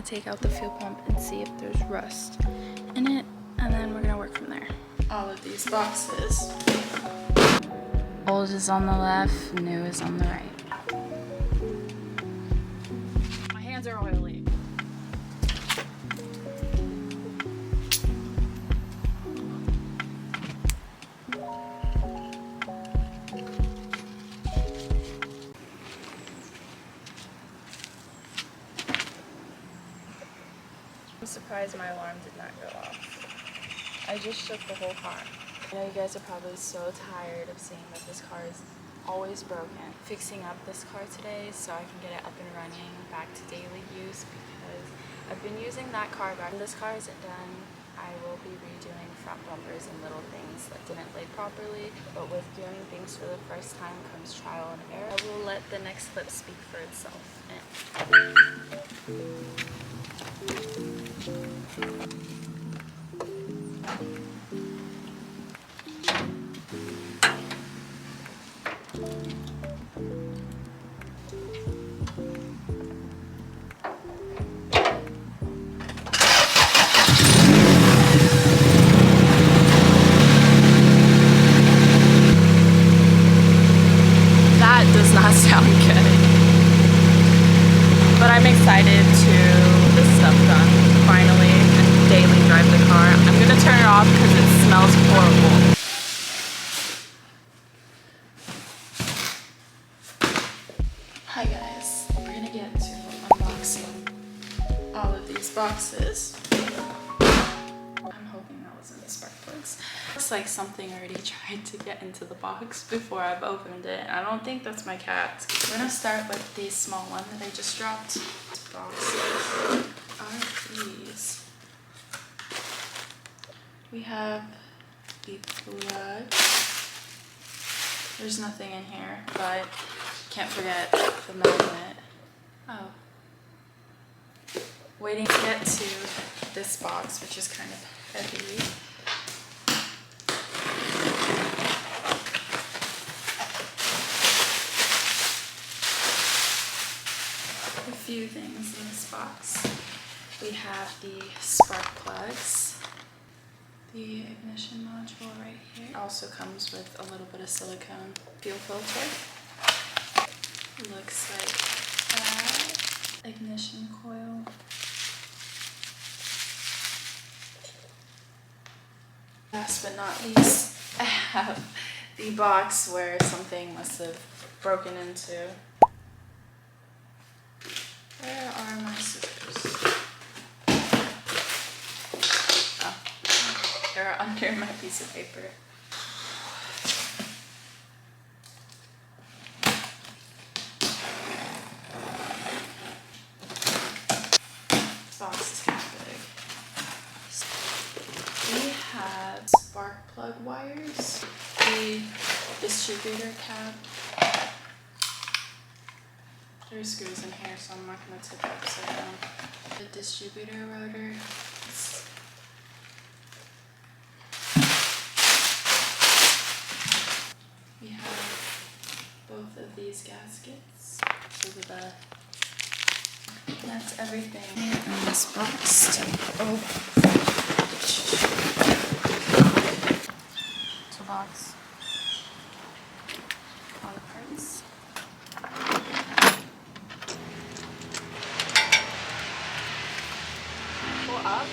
gonna take out the fuel pump and see if there's rust in it, and then we're gonna work from there. All of these boxes. Old is on the left, new is on the right. My hands are oily. I'm surprised my alarm did not go off. I just shook the whole car. I know you guys are probably so tired of seeing that this car is always broken. Fixing up this car today so I can get it up and running back to daily use, because I've been using that car back. When this car isn't done, I will be redoing front bumpers and little things that didn't lay properly. But with doing things for the first time comes trial and error. I will let the next clip speak for itself. That does not sound good. But I'm excited to get this stuff done finally and daily drive the car. I'm gonna turn it off because it smells horrible. Hi guys, we're gonna get to unboxing all of these boxes. I'm hoping that wasn't the spark plugs. Looks like something already tried to get into the box before I've opened it. I don't think that's my cat. We're gonna start with the small one that I just dropped. Boxes are these. We have the plug. There's nothing in here, but can't forget the magnet. Oh. Waiting to get to this box, which is kind of heavy. A few things in this box. We have the spark plugs, the ignition module right here. It also comes with a little bit of silicone fuel filter. Looks like that. Ignition coil. Last but not least, I have the box where something must have broken into. Where are my scissors? Oh, they're under my piece of paper. This box is kind of big. We have spark plug wires, the distributor cap. There's screws in here, so I'm not going to tip it upside down. The distributor rotor. We have both of these gaskets. So that's everything in this box. It's a box. All the parts. Up.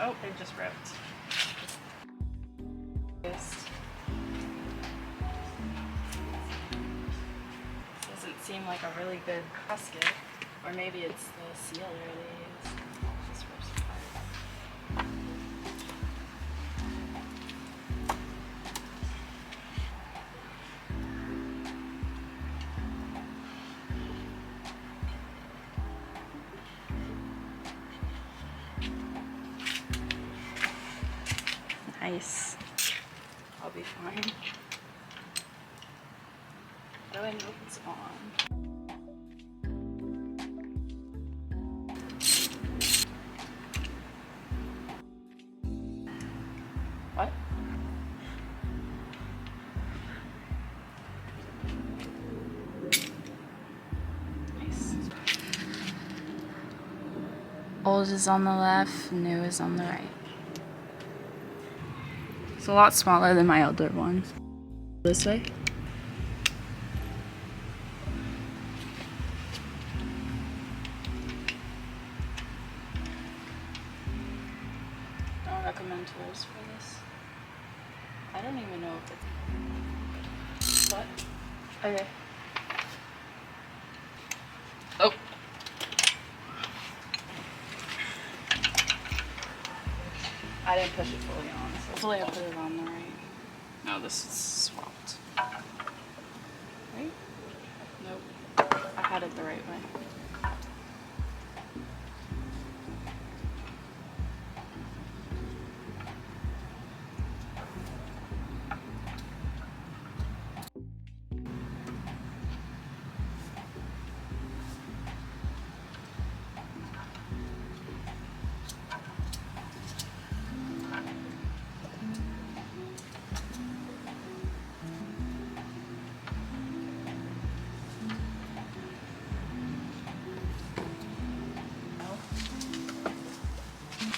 Oh, it just ripped. Doesn't seem like a really good gasket, or maybe it's the sealer they use. It just rips apart. ice. I'll be fine. How do I know if it's on? What? Nice. Old is on the left, new is on the right. It's a lot smaller than my older one. This way. I don't recommend tools for this. I don't even know if it's... What? Okay. Oh. I didn't push it fully on, so hopefully I put it on the right. No, this is swapped. Right? Nope. I had it the right way.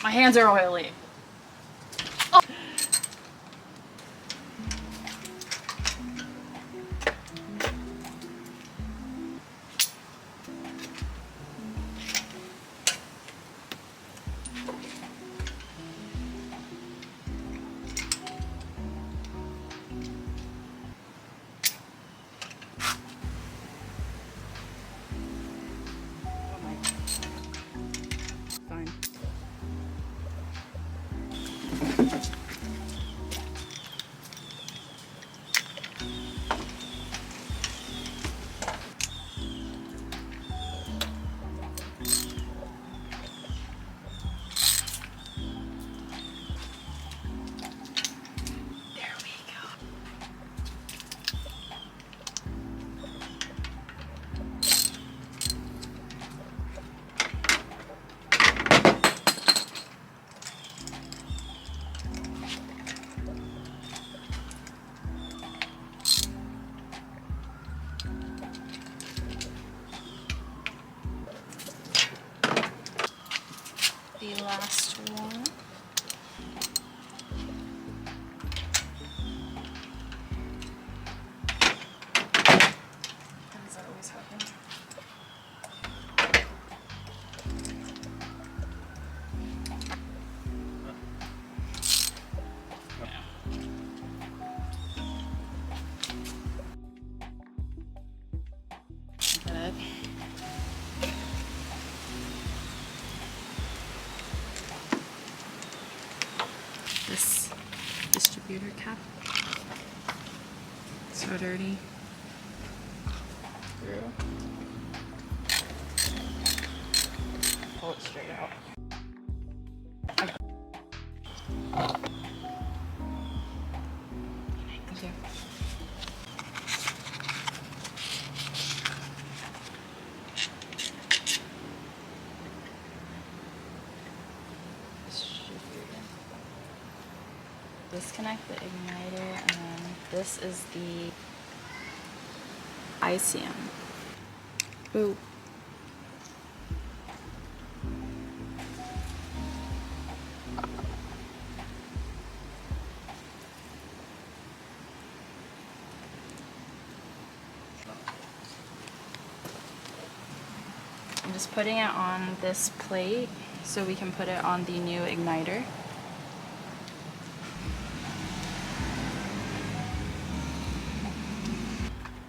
My hands are oily. Oh. Fine. The last one. How does that always happen? Good. This distributor cap. So dirty. Through. Pull it straight out. Okay. Thank you. Disconnect the igniter, and then this is the ICM. Ooh. I'm just putting it on this plate so we can put it on the new igniter.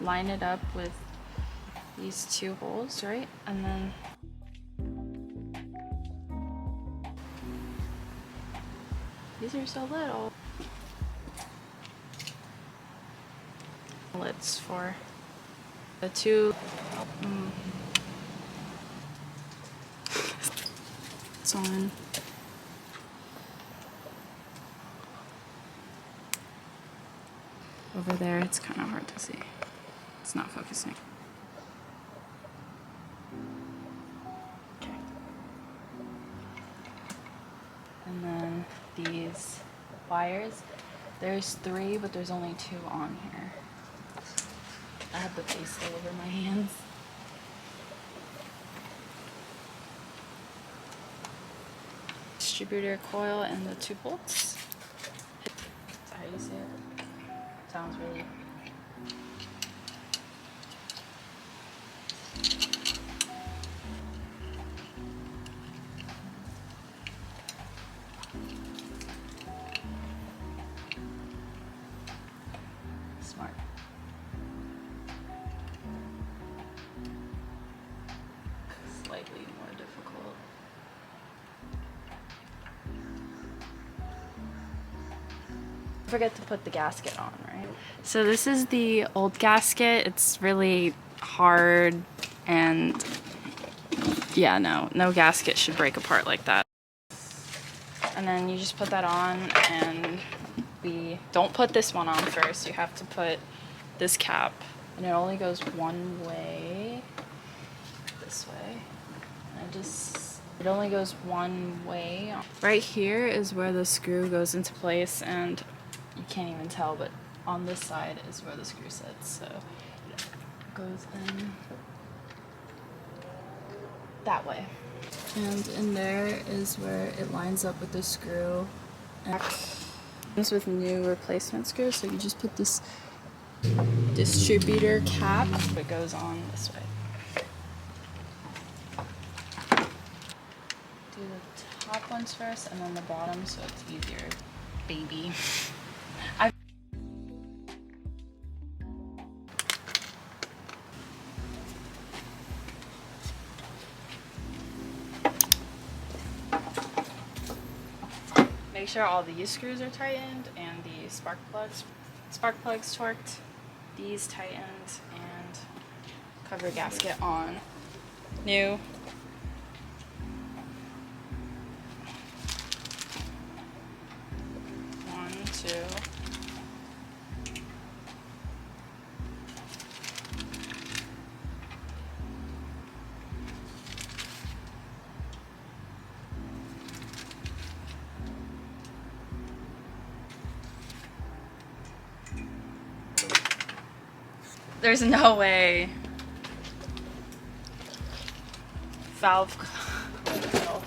Line it up with these two holes, right? And then these are so little. Lids for the two. It's on. over there. It's kind of hard to see. It's not focusing. Okay. And then these wires. There's 3, but there's only 2 on here. I have the paste all over my hands. Distributor coil and the 2 bolts. That's how you see it. Sounds really. Smart. Slightly more difficult. Forget to put the gasket on, right? So this is the old gasket. It's really hard, and yeah, no gasket should break apart like that. And then you just put that on, and we don't put this one on first. You have to put this cap, and it only goes one way, this way. And it only goes one way. Right here is where the screw goes into place, and you can't even tell, but on this side is where the screw sits, so it goes in that way. And in there is where it lines up with the screw. And it comes with new replacement screws, so you just put this distributor cap. It goes on this way. Do the top ones first and then the bottom so it's easier, baby. Make sure all these screws are tightened and the spark plugs torqued, these tightened, and cover gasket on. New. One, two. There's no way. Valve. No,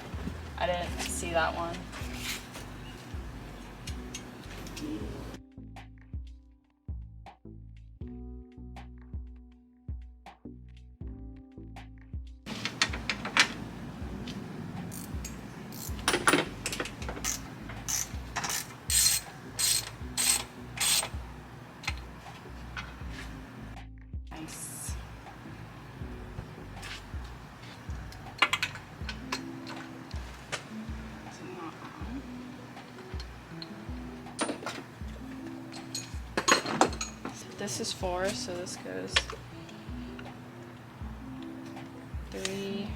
I didn't see that one. Nice. This is 4, so this goes 3,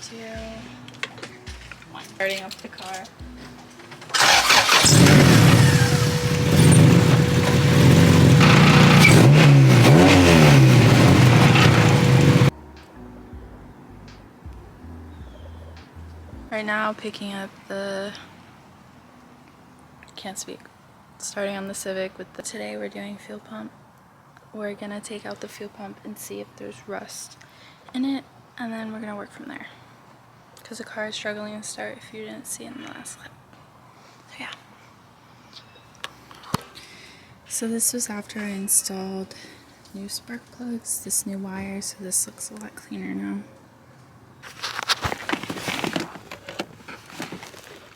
2, 1. Starting up the car. Right now, picking up starting on the Civic with today we're doing fuel pump. We're gonna take out the fuel pump and see if there's rust in it, and then we're gonna work from there. Because the car is struggling to start if you didn't see in the last clip. So yeah. So this was after I installed new spark plugs, this new wire, so this looks a lot cleaner now.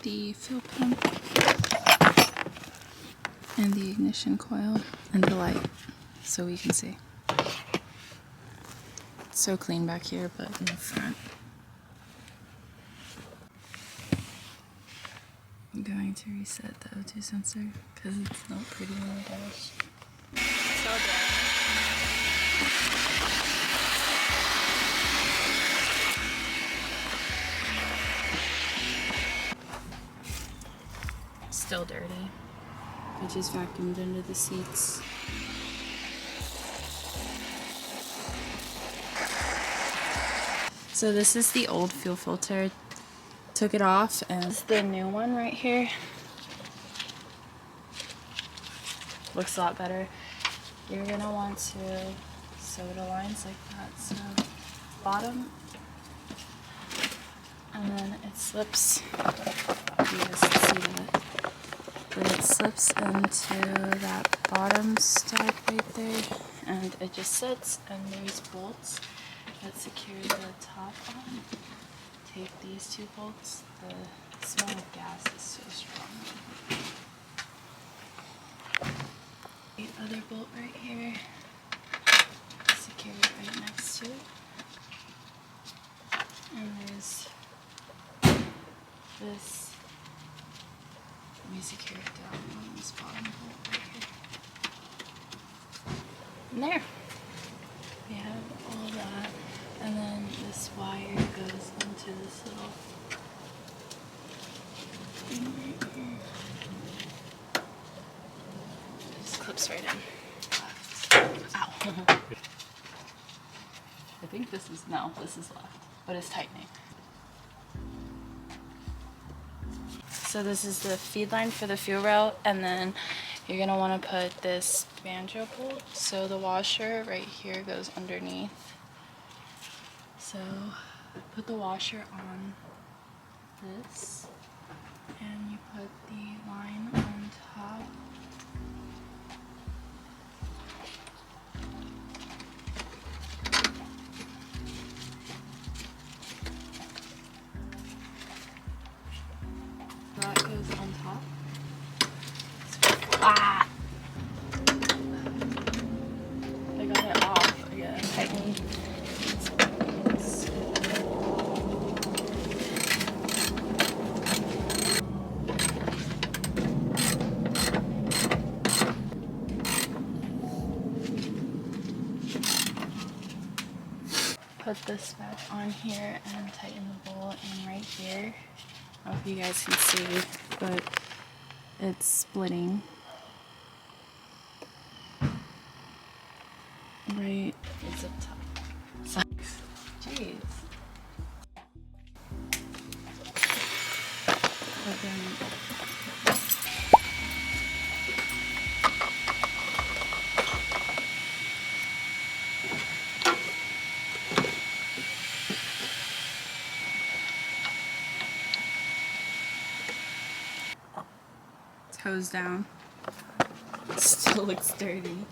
The fuel pump and the ignition coil and the light so we can see. It's so clean back here, but in the front. I'm going to reset the O2 sensor because it's not pretty on the dash. So bad. still dirty. I just vacuumed under the seats. So this is the old fuel filter. Took it off, and this is the new one right here. Looks a lot better. You're gonna want to sew the lines like that. So bottom, and then it slips. You guys can see that. But it slips into that bottom stud right there, and it just sits. And there's bolts that secure the top on. Take these two bolts. The smell of gas is so strong. The other bolt right here, secure it right next to it. And there's this. Let me secure it down on this bottom bolt right here. And there. We have all that. And then this wire goes into this little thing right here. It just clips right in. Ow. I think this is left, but it's tightening. So this is the feed line for the fuel rail, and then you're gonna want to put this banjo bolt. So the washer right here goes underneath. So put the washer on this, and you put the line on top. That goes on top. Ah! I got it off again. Tighten. Put this back on here and tighten the bolt in right here. I don't know if you guys can see, but it's splitting right. It's up top. Jeez. Hose down. Still looks dirty.